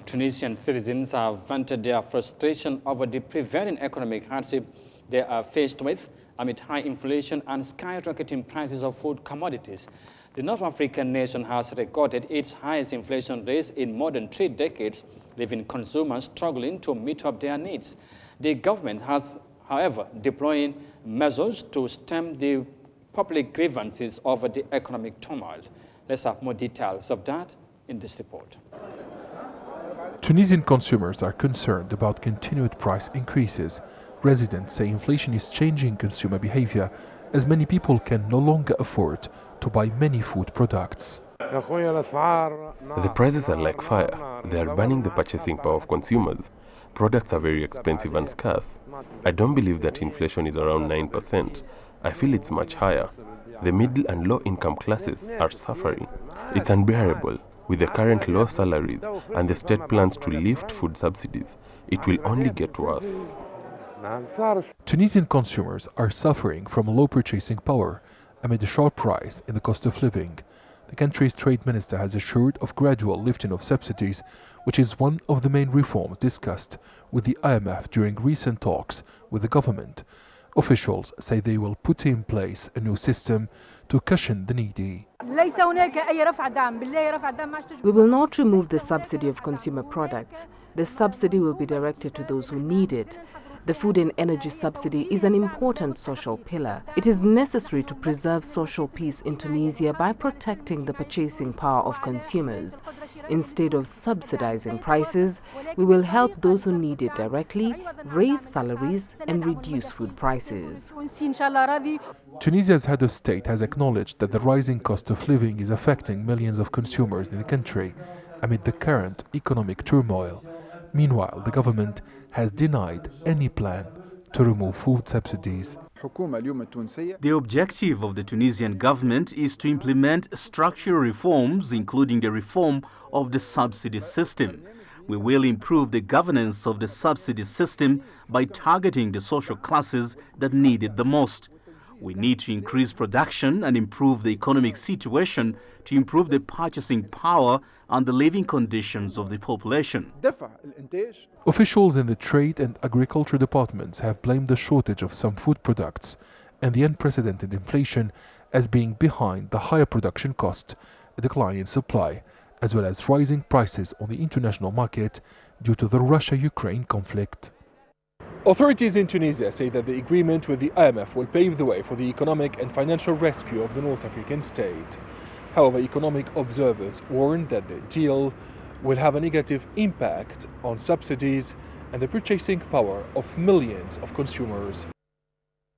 Tunisian citizens have vented their frustration over the prevailing economic hardship they are faced with amid high inflation and skyrocketing prices of food commodities. The North African nation has recorded its highest inflation rate in more than 3 decades, leaving consumers struggling to meet up their needs. The government has, however, deploying measures to stem the public grievances over the economic turmoil. Let's have more details of that in this report. Tunisian consumers are concerned about continued price increases. Residents say inflation is changing consumer behavior as many people can no longer afford to buy many food products. The prices are like fire. They are burning the purchasing power of consumers. Products are very expensive and scarce. I don't believe that inflation is around 9%. I feel it's much higher. The middle and low income classes are suffering. It's unbearable. With the current low salaries and the state plans to lift food subsidies, it will only get worse. Tunisian consumers are suffering from low purchasing power amid a sharp rise in the cost of living. The country's trade minister has assured of gradual lifting of subsidies, which is one of the main reforms discussed with the IMF during recent talks with the government. Officials say they will put in place a new system to cushion the needy. We will not remove the subsidy of consumer products. The subsidy will be directed to those who need it. The food and energy subsidy is an important social pillar. It is necessary to preserve social peace in Tunisia by protecting the purchasing power of consumers. Instead of subsidizing prices, we will help those who need it directly, raise salaries and reduce food prices. Tunisia's head of state has acknowledged that the rising cost of living is affecting millions of consumers in the country amid the current economic turmoil. Meanwhile, the government has denied any plan to remove food subsidies. The objective of the Tunisian government is to implement structural reforms, including the reform of the subsidy system. We will improve the governance of the subsidy system by targeting the social classes that need it the most. We need to increase production and improve the economic situation to improve the purchasing power and the living conditions of the population. Officials in the trade and agriculture departments have blamed the shortage of some food products and the unprecedented inflation as being behind the higher production cost, a decline in supply, as well as rising prices on the international market due to the Russia-Ukraine conflict. Authorities in Tunisia say that the agreement with the IMF will pave the way for the economic and financial rescue of the North African state. However, economic observers warn that the deal will have a negative impact on subsidies and the purchasing power of millions of consumers.